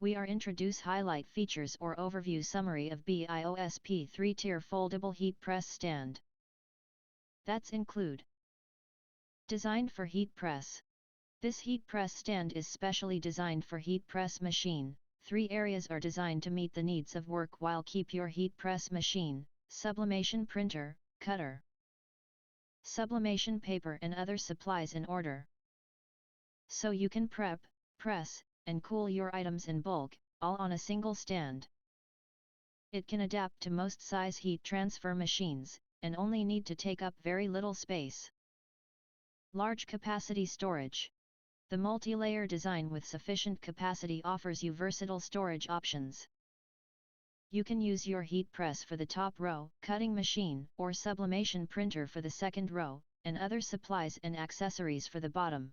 we are introduce highlight features or overview summary of biosp 3-tier foldable heat press stand. That's include. Designed for heat press. This heat press stand is specially designed for heat press machine. 3 areas are designed to meet the needs of work while keep your heat press machine, sublimation printer, cutter, sublimation paper and other supplies in order. So you can prep, press, and cool your items in bulk, all on a single stand. It can adapt to most size heat transfer machines, and only need to take up very little space. Large capacity storage. The multi-layer design with sufficient capacity offers you versatile storage options. You can use your heat press for the top row, cutting machine, or sublimation printer for the second row, and other supplies and accessories for the bottom.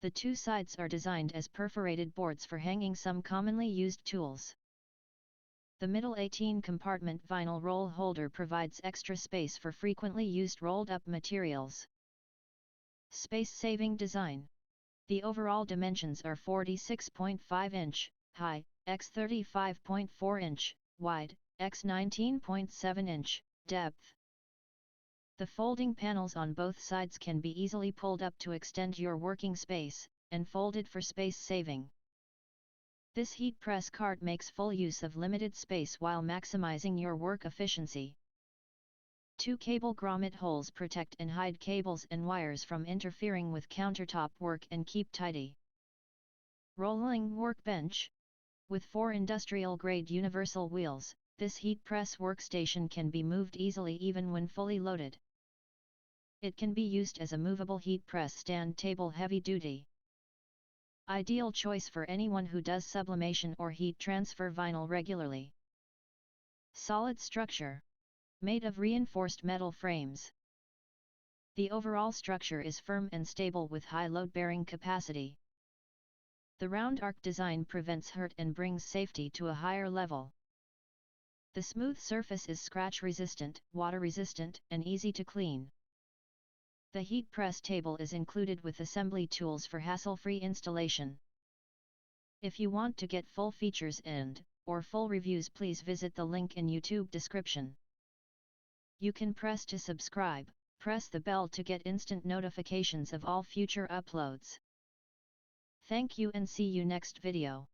The 2 sides are designed as perforated boards for hanging some commonly used tools. The middle 18-compartment vinyl roll holder provides extra space for frequently used rolled-up materials. Space-saving design. The overall dimensions are 46.5 inch high, x 35.4 inch wide, x 19.7 inch depth. The folding panels on both sides can be easily pulled up to extend your working space, and folded for space saving. This heat press cart makes full use of limited space while maximizing your work efficiency. 2 cable grommet holes protect and hide cables and wires from interfering with countertop work and keep tidy. Rolling workbench. With 4 industrial-grade universal wheels, this heat press workstation can be moved easily even when fully loaded. It can be used as a movable heat press stand table heavy duty. Ideal choice for anyone who does sublimation or heat transfer vinyl regularly. Solid structure. Made of reinforced metal frames. The overall structure is firm and stable with high load-bearing capacity. The round arc design prevents hurt and brings safety to a higher level. The smooth surface is scratch-resistant, water-resistant, and easy to clean. The heat press table is included with assembly tools for hassle-free installation. If you want to get full features or full reviews, please visit the link in YouTube description. You can press to subscribe, press the bell to get instant notifications of all future uploads. Thank you and see you next video.